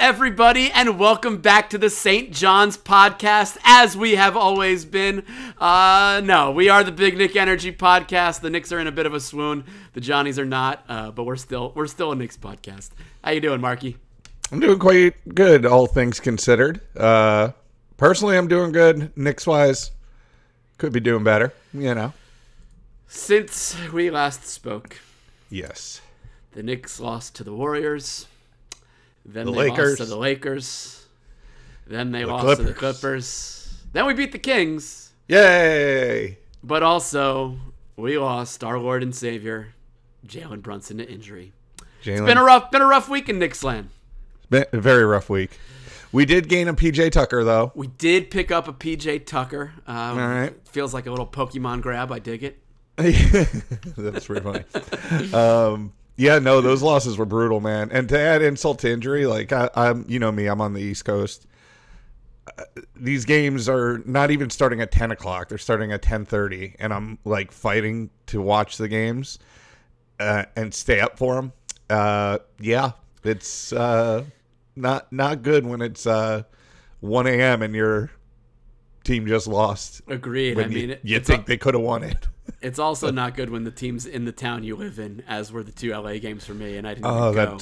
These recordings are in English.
everybody, and welcome back to the St. John's Podcast, as we have always been. No, we are the Big Knick Energy Podcast. The Knicks are in a bit of a swoon. The Johnnies are not, but we're still a Knicks podcast. How you doing, Marky? I'm doing quite good, all things considered. Personally, I'm doing good. Knicks-wise, could be doing better, you know. Since we last spoke, yes, the Knicks lost to the Warriors. Then the they Lakers. lost to the Lakers. Then they lost Clippers. to the Clippers. Then we beat the Kings. Yay! But also, we lost our Lord and Savior, Jalen Brunson, to injury. It's been a rough week in Knicks land. Been a very rough week. We did gain a PJ Tucker, though. We did pick up a PJ Tucker. All right. Feels like a little Pokemon grab. I dig it. That's pretty funny. Yeah, no, those losses were brutal, man. And to add insult to injury, like I'm, you know me, I'm on the East Coast. These games are not even starting at 10 o'clock. They're starting at 10:30, and I'm like fighting to watch the games and stay up for them. Yeah, it's not good when it's 1 a.m. and your team just lost. Agreed. I mean, you think they could have won it. It's also not good when the team's in the town you live in, as were the two LA games for me, and I didn't even go.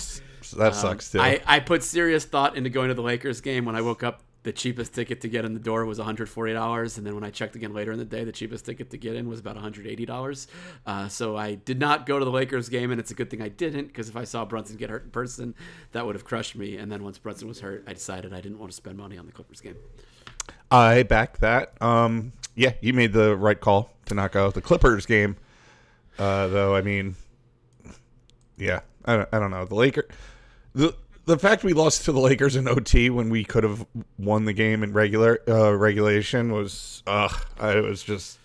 That sucks too. I put serious thought into going to the Lakers game. When I woke up, the cheapest ticket to get in the door was $140, and then when I checked again later in the day, the cheapest ticket to get in was about $180. So I did not go to the Lakers game, and it's a good thing I didn't, because if I saw Brunson get hurt in person, that would have crushed me. And then once Brunson was hurt, I decided I didn't want to spend money on the Clippers game. I back that. Yeah, you made the right call to not go. The Clippers game, though, I mean, yeah, I don't know. The Lakers, the fact we lost to the Lakers in OT when we could have won the game in regulation was, it was just,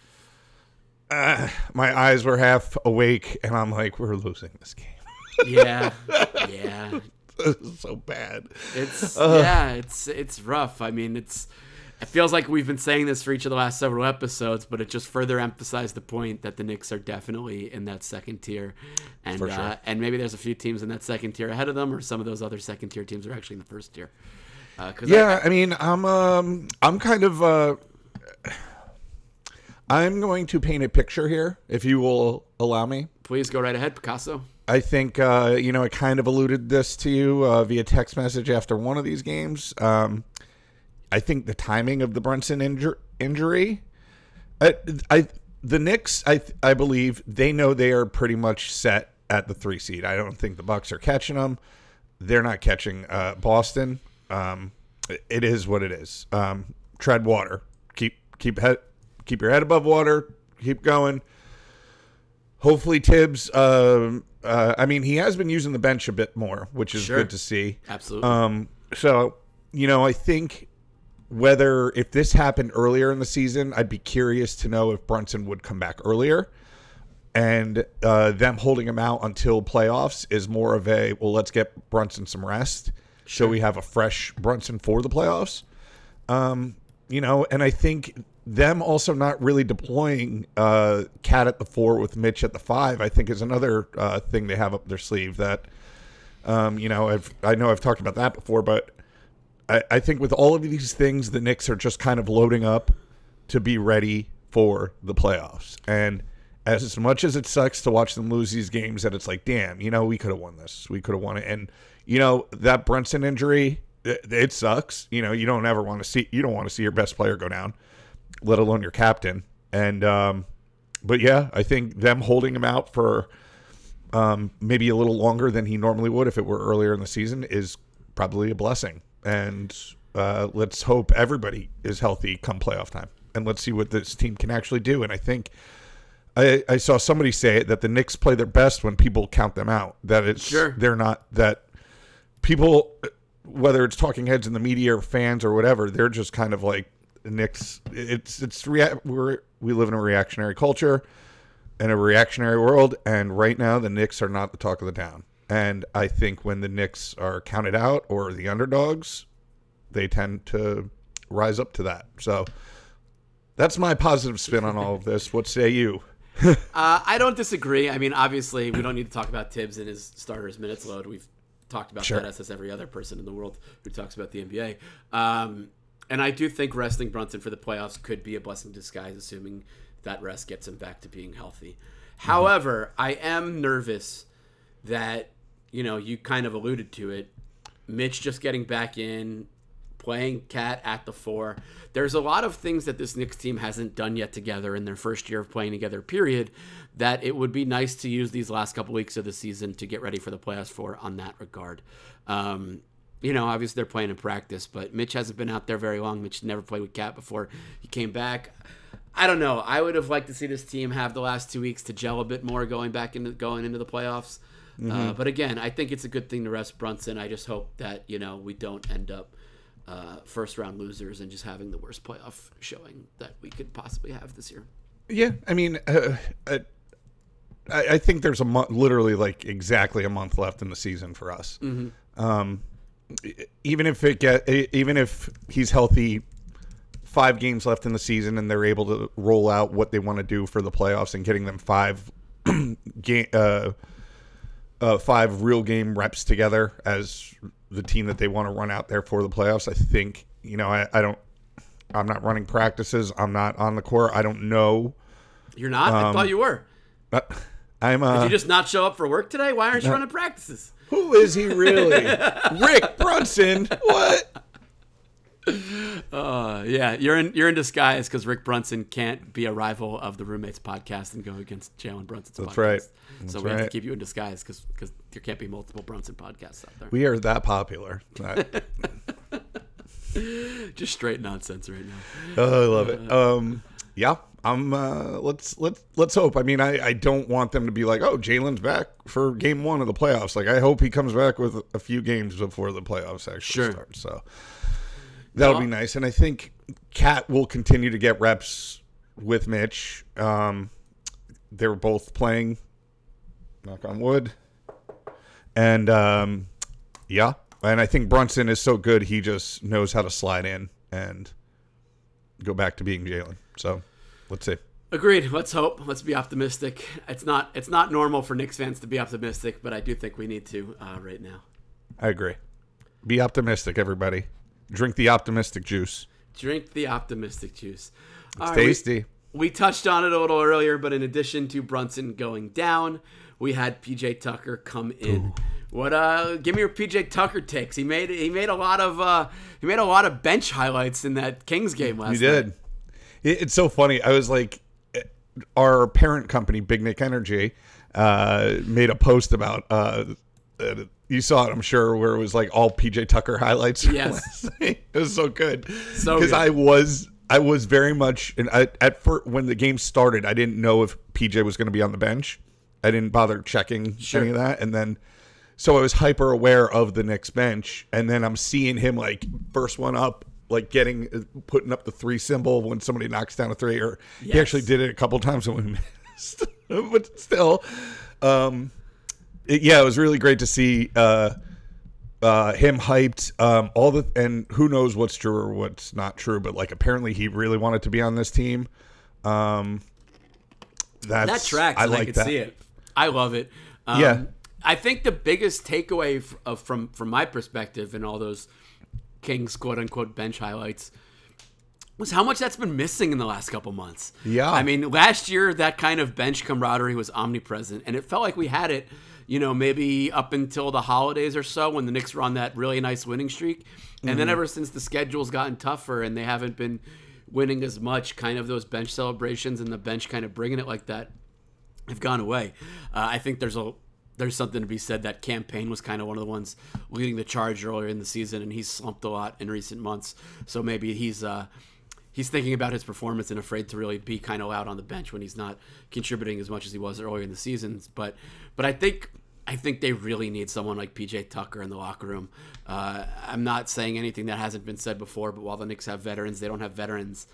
my eyes were half awake, and I'm like, we're losing this game. Yeah. It's so bad. It's rough. I mean, it feels like we've been saying this for each of the last several episodes, but it just further emphasized the point that the Knicks are definitely in that second tier, and for sure. And maybe there's a few teams in that second tier ahead of them, or some of those other second tier teams are actually in the first tier. I mean, I'm kind of I'm going to paint a picture here, if you will allow me. Please go right ahead, Picasso. I think I kind of alluded this to you via text message after one of these games. I think the timing of the Brunson injury, the Knicks, I believe they know they are pretty much set at the 3 seed. I don't think the Bucks are catching them. They're not catching Boston. It is what it is. Tread water. Keep your head above water. Keep going. Hopefully Tibbs. I mean, he has been using the bench a bit more, which is good to see. Absolutely. So I think. If this happened earlier in the season, I'd be curious to know if Brunson would come back earlier. And them holding him out until playoffs is more of well, let's get Brunson some rest. So we have a fresh Brunson for the playoffs. And I think them also not really deploying Cat at the 4 with Mitch at the 5, I think is another thing they have up their sleeve that, I know I've talked about that before, but I think with all of these things, the Knicks are just kind of loading up to be ready for the playoffs. And as much as it sucks to watch them lose these games, that it's like, damn, we could have won this. We could have won it. And, that Brunson injury, it sucks. You don't ever want to see your best player go down, let alone your captain. And, but yeah, I think them holding him out for maybe a little longer than he normally would if it were earlier in the season is probably a blessing. And let's hope everybody is healthy come playoff time. And let's see what this team can actually do. And I think I saw somebody say it, that the Knicks play their best when people count them out. That they're not, that people, whether it's talking heads in the media or fans or whatever, they're just kind of like the Knicks. We live in a reactionary culture and a reactionary world. And right now the Knicks are not the talk of the town. And I think when the Knicks are counted out or the underdogs, they tend to rise up to that. So that's my positive spin on all of this. What say you? I don't disagree. I mean, obviously, we don't need to talk about Tibbs and his starters minutes load. We've talked about Sure. that as every other person in the world who talks about the NBA. And I do think resting Brunson for the playoffs could be a blessing in disguise, assuming that rest gets him back to being healthy. However, I am nervous that, you kind of alluded to it, Mitch just getting back in, playing Cat at the 4. There's a lot of things that this Knicks team hasn't done yet together in their first year of playing together, period, that it would be nice to use these last couple weeks of the season to get ready for the playoffs for on that regard. Obviously they're playing in practice, but Mitch hasn't been out there very long. Mitch never played with Cat before he came back. I don't know. I would have liked to see this team have the last 2 weeks to gel a bit more going into the playoffs. But again, I think it's a good thing to rest Brunson. I just hope that, we don't end up first round losers and just having the worst playoff showing that we could possibly have this year. Yeah, I mean, I think there's literally like exactly a month left in the season for us. Even if he's healthy, 5 games left in the season, and they're able to roll out what they want to do for the playoffs and getting them 5 real game reps together as the team that they want to run out there for the playoffs. I think, I'm not running practices. I'm not on the court. I don't know. You're not? I thought you were. Did you just not show up for work today? Why aren't you running practices? Who is he really? Rick Brunson? What? Yeah, you're in disguise because Rick Brunson can't be a rival of the Roommates podcast and go against Jalen Brunson's podcast. That's right. So we have to keep you in disguise because there can't be multiple Brunson podcasts out there. We are that popular. Just straight nonsense right now. Oh, I love it. Yeah, let's hope. I mean, I don't want them to be like, oh, Jalen's back for game 1 of the playoffs. Like, I hope he comes back with a few games before the playoffs actually start. So that'll be nice. And I think Cat will continue to get reps with Mitch. They're both playing, knock on wood. And yeah. And I think Brunson is so good, he just knows how to slide in and go back to being Jalen. So let's see. Agreed. Let's hope. Let's be optimistic. It's not normal for Knicks fans to be optimistic, but I do think we need to right now. I agree. Be optimistic, everybody. Drink the optimistic juice. Drink the optimistic juice. It's tasty. We touched on it a little earlier, but in addition to Brunson going down, we had PJ Tucker come in. Ooh. Give me your PJ Tucker takes. He made a lot of bench highlights in that Kings game last night. He did. It's so funny. I was like, our parent company, Big Knick Energy, made a post about. You saw it, I'm sure, where it was like all PJ Tucker highlights. Yes, it was so good. So because I was very much, and at first when the game started, I didn't know if PJ was going to be on the bench. I didn't bother checking any of that, and then. So I was hyper aware of the Knicks bench, and then I'm seeing him like first one up, like putting up the 3 symbol when somebody knocks down a 3. Or he actually did it a couple times when we missed, but still, it was really great to see him hyped. And who knows what's true or what's not true, but like apparently he really wanted to be on this team. That tracks. I like that. See it. I love it. I think the biggest takeaway from my perspective in all those Kings quote-unquote bench highlights was how much that's been missing in the last couple months. Yeah. I mean, last year, that kind of bench camaraderie was omnipresent, and it felt like we had it, maybe up until the holidays or so when the Knicks were on that really nice winning streak. And then ever since the schedule's gotten tougher and they haven't been winning as much, kind of those bench celebrations and the bench kind of bringing it like that have gone away. I think there's something to be said that campaign was kind of one of the ones leading the charge earlier in the season, and he's slumped a lot in recent months. So maybe he's thinking about his performance and afraid to really be kind of loud on the bench when he's not contributing as much as he was earlier in the seasons. But I think they really need someone like PJ Tucker in the locker room. I'm not saying anything that hasn't been said before, but while the Knicks have veterans, they don't have veterans,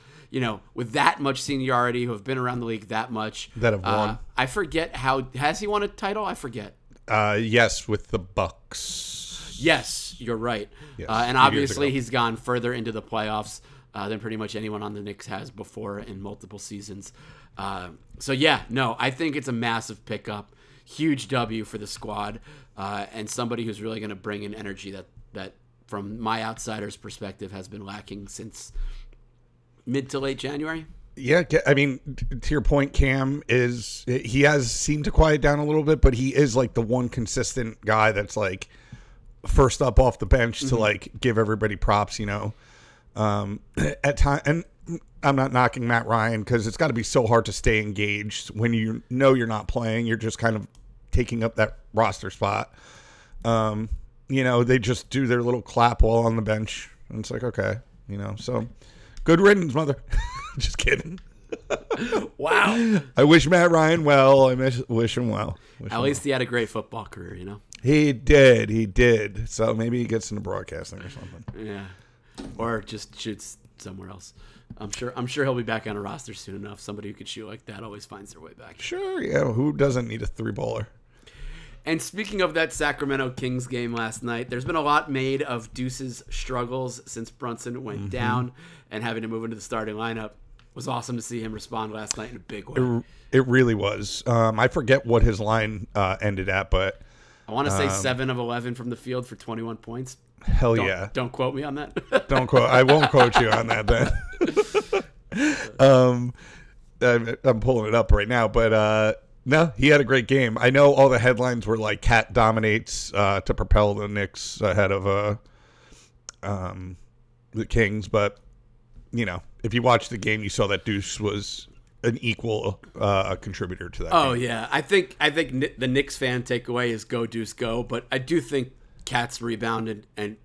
with that much seniority who have been around the league that much. That have won. I forget has he won a title? I forget. Yes, with the Bucks. Yes, you're right. Yes, and obviously he's gone further into the playoffs than pretty much anyone on the Knicks has before in multiple seasons. I think it's a massive pickup. huge W for the squad, and somebody who's really going to bring in energy that from my outsider's perspective has been lacking since mid to late January. Yeah, I mean, to your point, Cam he has seemed to quiet down a little bit, but he is like the one consistent guy that's like first up off the bench to like give everybody props, at time. And I'm not knocking Matt Ryan because it's got to be so hard to stay engaged when you know you're not playing. You're just kind of taking up that roster spot. They just do their little clap while on the bench, and it's like, okay, so good riddance, mother. Just kidding. Wow. I wish Matt Ryan well. I wish him well. At least he had a great football career, He did. So maybe he gets into broadcasting or something. Yeah. Or just shoots somewhere else. I'm sure he'll be back on a roster soon enough. Somebody who could shoot like that always finds their way back. Sure, yeah. Who doesn't need a three-baller? And speaking of that Sacramento Kings game last night, there's been a lot made of Deuce's struggles since Brunson went down and having to move into the starting lineup. It was awesome to see him respond last night in a big way. It really was. I forget what his line ended at, but I want to say 7 of 11 from the field for 21 points. Hell yeah. Don't quote me on that. Don't quote. I won't quote you on that then. I'm pulling it up right now, but no, he had a great game. I know all the headlines were like Cat dominates to propel the Knicks ahead of the Kings, but if you watched the game, you saw that Deuce was an equal contributor to that. Oh game. yeah, I think the Knicks fan takeaway is go Deuce go, but I do think Cat's rebounded in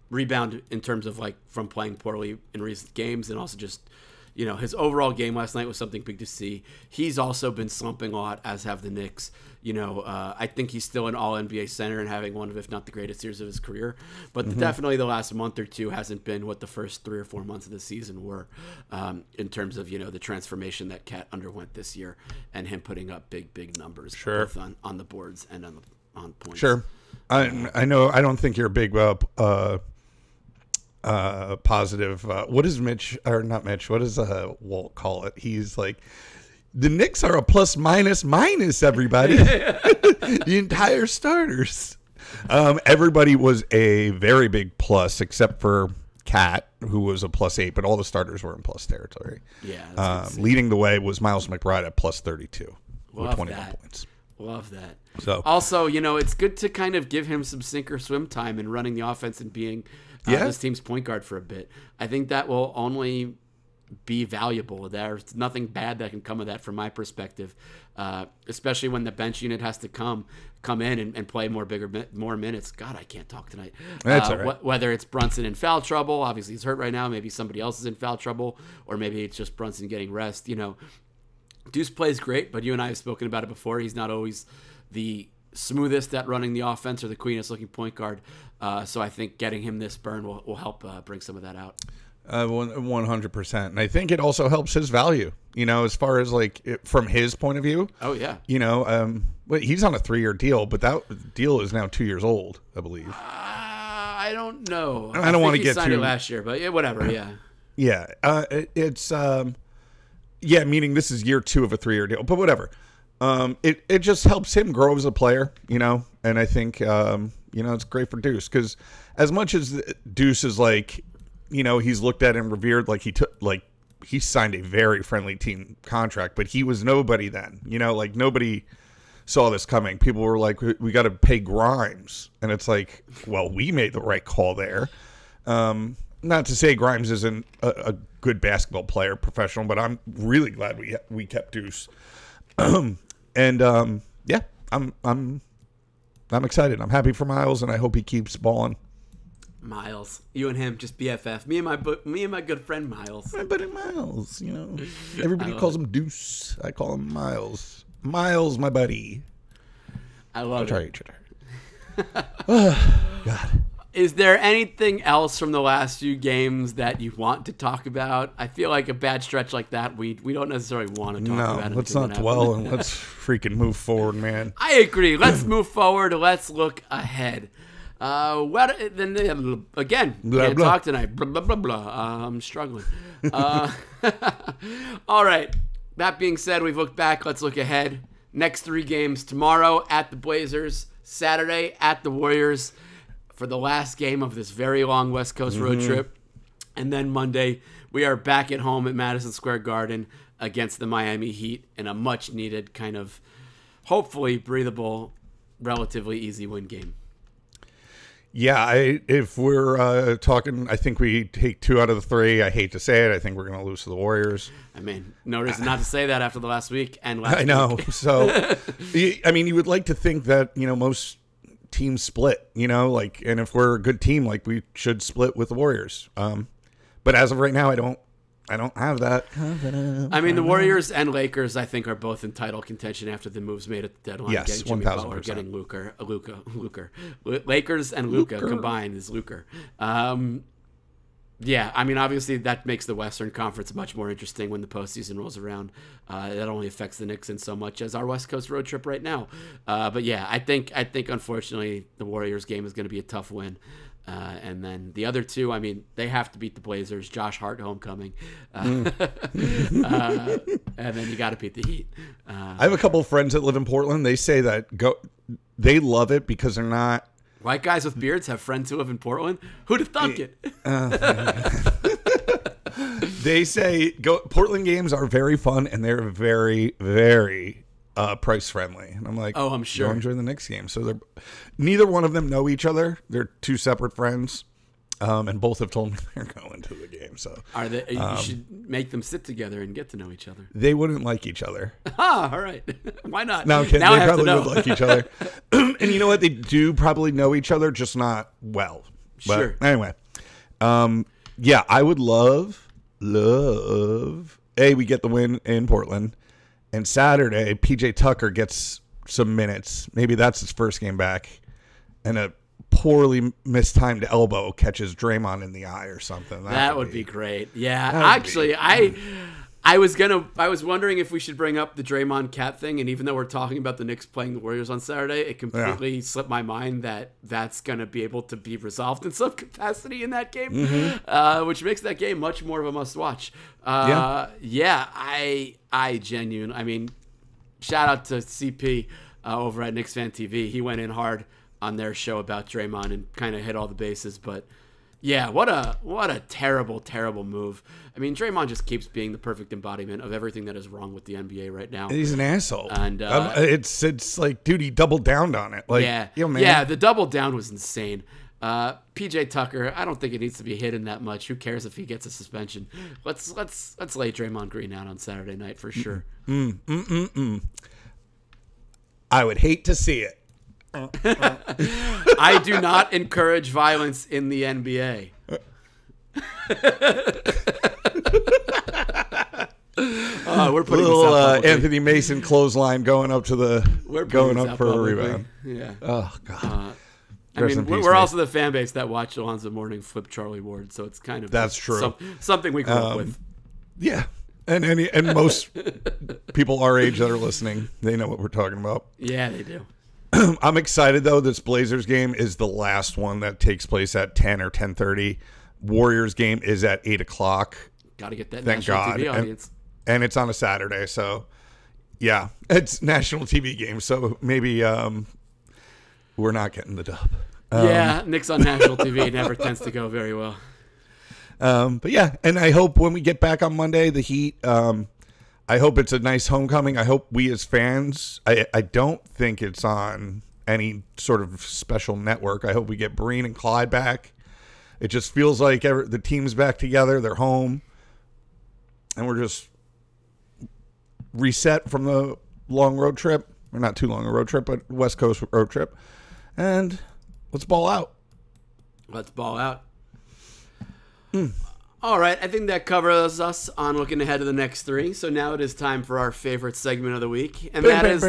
terms of like from playing poorly in recent games, and also just his overall game last night was something big to see. He's also been slumping a lot, as have the Knicks. I think he's still an all-NBA center and having one of, if not the greatest years of his career. But definitely the last month or two hasn't been what the first 3 or 4 months of the season were in terms of, the transformation that Cat underwent this year and him putting up big numbers, both on the boards and on points. Sure. I know. I don't think you're a big positive. What is Mitch or not Mitch? What does Walt call it? He's like, the Knicks are a plus minus everybody. The entire starters. Everybody was a very big plus except for Cat, who was a +8, but all the starters were in plus territory. Yeah. Leading the way was Miles McBride at +32 with 21 points. Love that. So also, it's good to kind of give him some sink or swim time in running the offense and being this team's point guard for a bit. I think that will only be valuable. There's nothing bad that can come of that from my perspective, especially when the bench unit has to come in and play more minutes. God, I can't talk tonight. That's all right. Whether it's Brunson in foul trouble, obviously he's hurt right now. Maybe somebody else is in foul trouble, or maybe it's just Brunson getting rest. Deuce plays great, but you and I have spoken about it before. He's not always the smoothest at running the offense or the cleanest looking point guard. So I think getting him this burn will help bring some of that out. 100%. And I think it also helps his value, as far as like from his point of view. Oh yeah. He's on a 3-year deal, but that deal is now 2 years old, I believe. I don't know. I don't want to get signed too it last year, but yeah, whatever. Yeah. Yeah. Meaning this is year 2 of a 3-year deal, but whatever. It just helps him grow as a player, and I think, it's great for Deuce because as much as Deuce is like, he's looked at and revered, like he signed a very friendly team contract, but he was nobody then, nobody saw this coming. People were like, we got to pay Grimes. And it's like, well, we made the right call there. Not to say Grimes isn't a good basketball player, professional, but I'm really glad we kept Deuce. I'm excited. I'm happy for Miles, and I hope he keeps balling. Miles, you and him, just BFF. Me and my good friend Miles. My buddy Miles, everybody calls him Deuce. I call him Miles. Miles, my buddy. I love it. God. Is there anything else from the last few games that you want to talk about? I feel like a bad stretch like that, we don't necessarily want to talk about it. No, let's not dwell and let's freaking move forward, man. I agree. Let's move forward. Let's look ahead. Again, can't talk tonight. Blah, blah, blah, blah. I'm struggling. All right. That being said, we've looked back. Let's look ahead. next 3 games tomorrow at the Blazers, Saturday at the Warriors for the last game of this very long West Coast road trip. And then Monday, we are back at home at Madison Square Garden against the Miami Heat in a much-needed kind of, hopefully, breathable, relatively easy win game. Yeah, if we're talking, I think we take 2 out of the 3. I hate to say it. I think we're going to lose to the Warriors. I mean, no reason not to say that after the last week and last I know. week. So, I mean, you would like to think that, most teams split, and if we're a good team, we should split with the Warriors. But as of right now, I don't have that confidence. I mean, the Warriors and Lakers, I think, are both in title contention after the moves made at the deadline. Yes, getting Jimmy Butler, 1000%. getting Luka. Lakers and Luka combined is Luka. Yeah, I mean, obviously that makes the Western Conference much more interesting when the postseason rolls around. That only affects the Knicks in so much as our West Coast road trip right now. But yeah, I think unfortunately the Warriors game is going to be a tough win. And then the other 2, I mean, they have to beat the Blazers. Josh Hart homecoming. And then you got to beat the Heat. I have a couple of friends that live in Portland. They say that they love it because they're not. White guys with beards have friends who live in Portland? Who'd have thunk it? They say Portland games are very fun and they're very, very price friendly. And I'm like, oh, I'm sure. Go enjoy the Knicks game. So neither one of them know each other. They're 2 separate friends. And both have told me they're going to the game. So are they? You should make them sit together and get to know each other. They wouldn't like each other. All right. Why not? No, I'm kidding. Now They I have to probably know. would like each other. And you know what? They do probably know each other, just not well. But Sure. Anyway, yeah, I would love. We get the win in Portland, and Saturday PJ Tucker gets some minutes. Maybe that's his first game back, and a poorly mistimed elbow catches Draymond in the eye or something. That would be great. Yeah, actually, I was wondering if we should bring up the Draymond Cat thing, and even though we're talking about the Knicks playing the Warriors on Saturday, it completely slipped my mind that that's going to be able to be resolved in some capacity in that game, which makes that game much more of a must-watch. I genuinely, I mean, shout out to CP over at Knicks Fan TV. He went in hard on their show about Draymond and kind of hit all the bases, but yeah, what a terrible, terrible move. I mean, Draymond just keeps being the perfect embodiment of everything that is wrong with the NBA right now. He's an asshole, and it's like, dude, he doubled down on it. Like, yeah, the double down was insane. PJ Tucker, I don't think it needs to be hidden that much. Who cares if he gets a suspension? Let's lay Draymond Green out on Saturday night for sure. I would hate to see it. I do not encourage violence in the NBA. We're putting little this out Anthony Mason clothesline going up to the for a rebound. Yeah. Oh God. I mean, we're also the fan base that watched Alonzo Mourning flip Charlie Ward, so it's kind of that's true. Something we grew up with. Yeah, and most people our age that are listening, they know what we're talking about. Yeah, they do. I'm excited though. This Blazers game is the last one that takes place at 10 or 10:30. Warriors game is at 8:00. Got to get that Thank national God. TV audience. And it's on a Saturday, so yeah, it's national TV game. So maybe we're not getting the dub. Yeah, Knicks on national TV never tends to go very well. But yeah, and I hope when we get back on Monday, the Heat. I hope it's a nice homecoming. I hope we as fans. I don't think it's on any sort of special network. I hope we get Breen and Clyde back. It just feels like the team's back together. They're home, and we're just reset from the long road trip. Or not too long a road trip, but West Coast road trip. And let's ball out. Let's ball out. All right, I think that covers us on looking ahead to the next 3. So now it is time for our favorite segment of the week, and that is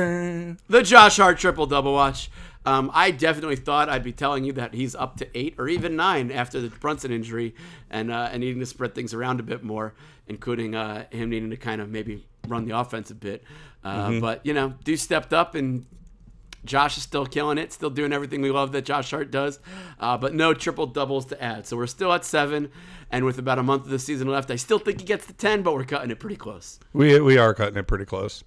the Josh Hart triple-double watch. I definitely thought I'd be telling you that he's up to 8 or even 9 after the Brunson injury and needing to spread things around a bit more, including him needing to kind of maybe run the offense a bit. But, Deuce stepped up, and Josh is still killing it, still doing everything we love that Josh Hart does, but no triple-doubles to add. So we're still at 7, and with about a month of the season left, I still think he gets to 10, but we're cutting it pretty close. We are cutting it pretty close.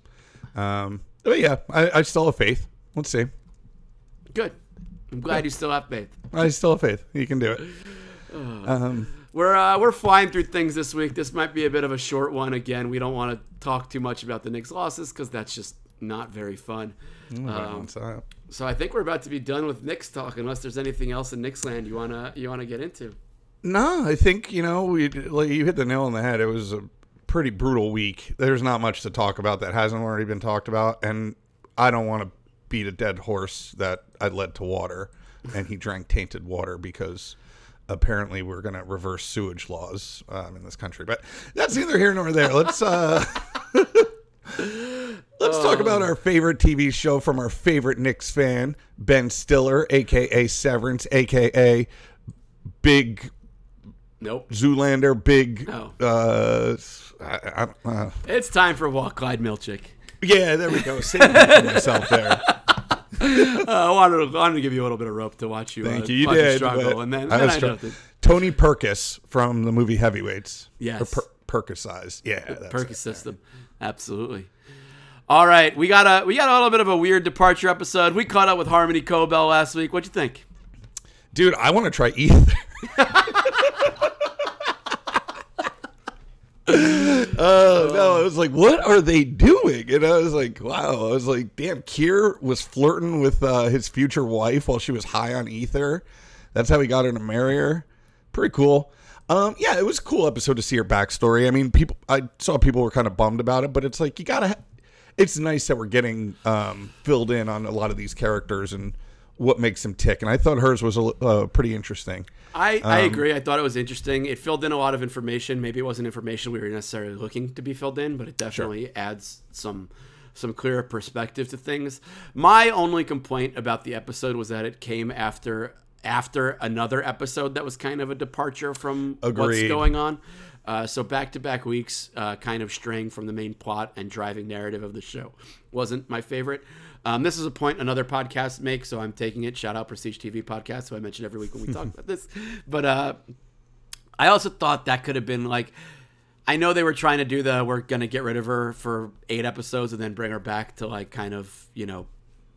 But yeah, I still have faith. Let's see. Good. I'm glad you still have faith. I still have faith. You can do it. We're flying through things this week. This might be a bit of a short one. Again, we don't want to talk too much about the Knicks' losses because that's just not very fun. So I think we're about to be done with Knicks talk, unless there's anything else in Knicks land you wanna get into. No, I think you hit the nail on the head. It was a pretty brutal week. There's not much to talk about that hasn't already been talked about, and I don't want to beat a dead horse that I led to water, and he drank tainted water because apparently we're going to reverse sewage laws in this country. But that's neither here nor there. Let's talk about our favorite TV show from our favorite Knicks fan, Ben Stiller, a.k.a. Severance, a.k.a. Big Zoolander, Big... No. It's time for Walk Clyde Milchick. Yeah, there we go. Saving it for myself there. I wanted to give you a little bit of rope to watch you. Thank you. You did. Struggle, and then Tony Perkis from the movie Heavyweights. Yes. Or Perkisized. Yeah. Perkis system. Absolutely. All right, we got a little bit of a weird departure episode. We caught up with Harmony Cobell last week. What'd you think? Dude, I want to try either. No, I was like, what are they doing? And I was like, wow. I was like, damn, Kier was flirting with his future wife while she was high on ether. That's how he got her to marry her. Pretty cool. Yeah, it was a cool episode to see her backstory. I mean, I saw people were kind of bummed about it, but it's like, it's nice that we're getting filled in on a lot of these characters and what makes them tick. And I thought hers was pretty interesting. I agree. I thought it was interesting. It filled in a lot of information. Maybe it wasn't information we were necessarily looking to be filled in, but it definitely adds some clearer perspective to things. My only complaint about the episode was that it came after another episode that was kind of a departure from what's going on. So back-to-back weeks kind of straying from the main plot and driving narrative of the show wasn't my favorite. This is a point another podcast makes, so I'm taking it. Shout out Prestige TV Podcast, who I mention every week when we talk about this. But I also thought that could have been like, I know they were trying to do we're going to get rid of her for 8 episodes and then bring her back to like kind of,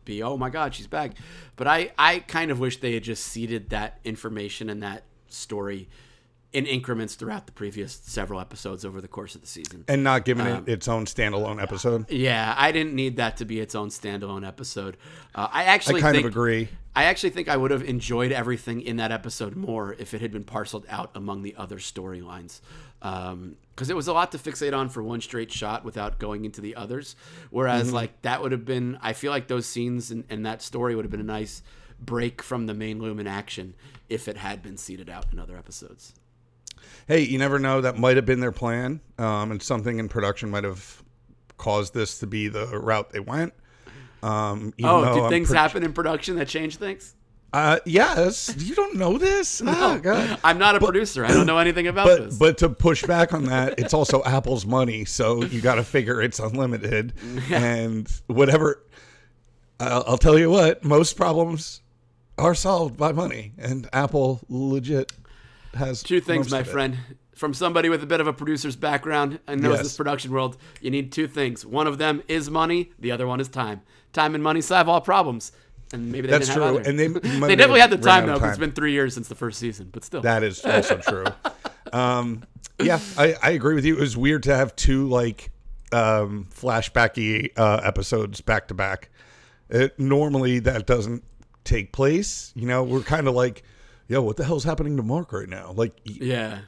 be, oh my God, she's back. But I kind of wish they had just seeded that information and that story in increments throughout the previous several episodes over the course of the season. And not giving it its own standalone episode? Yeah, I didn't need that to be its own standalone episode. I kind of agree. I actually think I would have enjoyed everything in that episode more if it had been parceled out among the other storylines. Because it was a lot to fixate on for one straight shot without going into the others. Whereas like that would have been, I feel like those scenes and that story would have been a nice break from the main Lumen action if it had been seeded out in other episodes. Hey, you never know. That might have been their plan, and something in production might have caused this to be the route they went. Did things happen in production that changed things? Yes. You don't know this? No, oh, God. I'm not a producer. I don't know anything about this. But to push back on that, it's also Apple's money, so you got to figure it's unlimited. Yeah. And whatever, I'll tell you what, most problems are solved by money, and Apple legit has two things, my friend. From somebody with a bit of a producer's background and knows this production world, you need two things. One of them is money. The other one is time. Time and money solve all problems. And maybe that's didn't have true. either. And they definitely had the time though, because it's been 3 years since the first season. But still, that is also true. Yeah, I agree with you. It was weird to have two like flashbacky episodes back to back. Normally that doesn't take place. We're kind of like, yo, what the hell's happening to Mark right now? Like, yeah.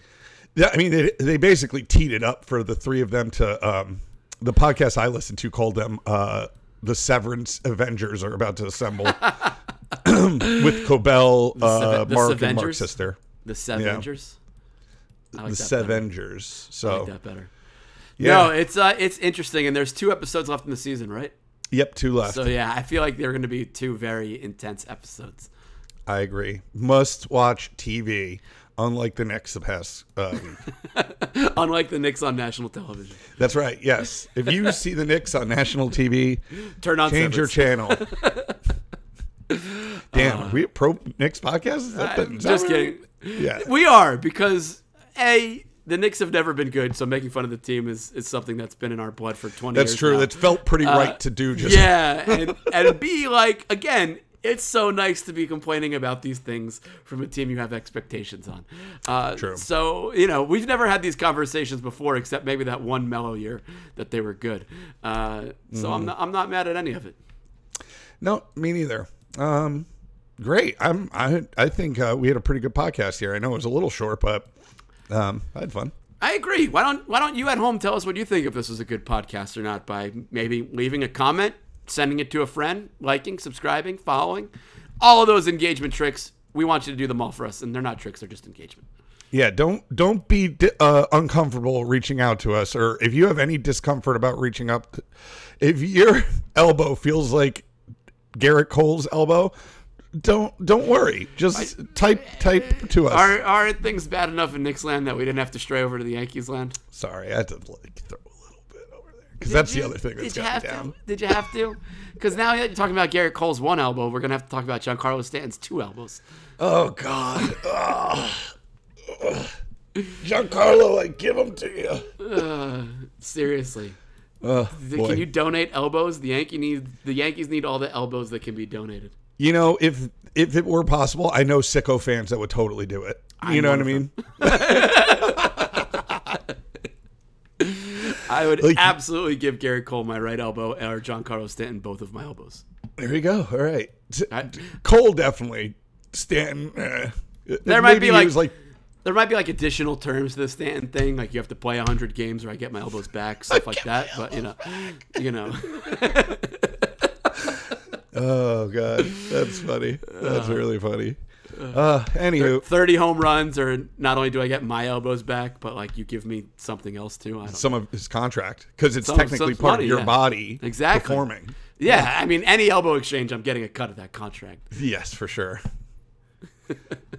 I mean, they basically teed it up for the three of them to. The podcast I listened to called them the Severance Avengers are about to assemble with Cobell, Mark, and Mark's sister. The Sevengers. Yeah. The Sevengers. So I like that better. Yeah. No, it's interesting, and there's 2 episodes left in the season, right? Yep, 2 left. So yeah, I feel like they're going to be 2 very intense episodes. I agree. Must watch TV. Unlike the Knicks the past week. Unlike the Knicks on national television. That's right, yes. If you see the Knicks on national TV, turn on change your channel. Damn, are we a pro Knicks podcast? Just kidding. Yeah. We are, because A, the Knicks have never been good, so making fun of the team is something that's been in our blood for 20 years. That's true. Now. That's felt pretty right to do. And be like, again, it's so nice to be complaining about these things from a team you have expectations on. True. So, we've never had these conversations before, except maybe that one mellow year that they were good. So I'm not mad at any of it. No, me neither. Great. I think we had a pretty good podcast here. I know it was a little short, but I had fun. I agree. Why don't you at home tell us what you think if this was a good podcast or not by maybe leaving a comment, sending it to a friend, liking, subscribing, following, all of those engagement tricks. We want you to do them all for us, and they're not tricks; they're just engagement. Yeah, don't be uncomfortable reaching out to us, or if you have any discomfort about reaching up, if your elbow feels like Garrett Cole's elbow, don't worry. Just type to us. Aren't things bad enough in Knicks land that we didn't have to stray over to the Yankees land? Sorry, I had to throw a little bit over there because that's the other thing that's got me down. Did you have to? Because now you're talking about Garrett Cole's one elbow. We're gonna have to talk about Giancarlo Stanton's two elbows. Oh God. Giancarlo, I give them to you. Seriously. Boy. Can you donate elbows? The Yankees need all the elbows that can be donated. If it were possible, I know sicko fans that would totally do it. You know what I mean? I would absolutely give Garrett Cole my right elbow or Giancarlo Stanton both of my elbows. There you go. All right. Cole definitely. Stanton. There might be like additional terms to the Stanton thing, like you have to play 100 games or I get my elbows back, stuff like that. But you know. Oh God, that's funny. That's really funny. Anywho, 30 home runs, or not only do I get my elbows back, but like you give me something else too. Some of his contract, because it's technically part of your body performing. Yeah, I mean, any elbow exchange, I'm getting a cut of that contract. Yes, for sure.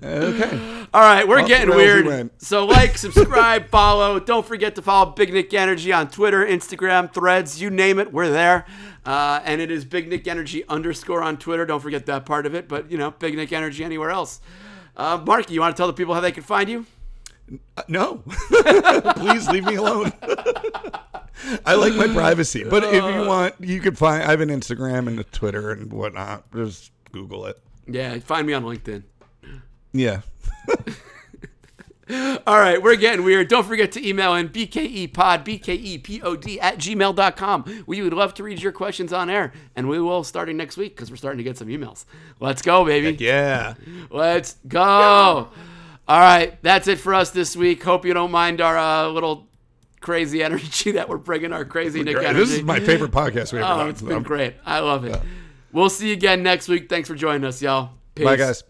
Okay. All right, we're getting weird. So subscribe, follow. Don't forget to follow Big Knick Energy on Twitter, Instagram, Threads, you name it, we're there. And it is Big Knick Energy _ on Twitter. Don't forget that part of it. But Big Knick Energy anywhere else. Marky, you want to tell the people how they can find you? No. Please leave me alone. I like my privacy. But if you want, you can find. I have an Instagram and a Twitter and whatnot. Just Google it. Yeah, find me on LinkedIn. Yeah. All right, we're getting weird. Don't forget to email in bkepod@gmail.com. We would love to read your questions on air, and we will starting next week because we're starting to get some emails. Let's go, baby. Heck yeah. Let's go. All right, that's it for us this week. Hope you don't mind our little crazy energy that we're bringing, our crazy Knick energy. This is my favorite podcast we've ever done. It's been great. I love it. Yeah. We'll see you again next week. Thanks for joining us, y'all. Peace. Bye, guys.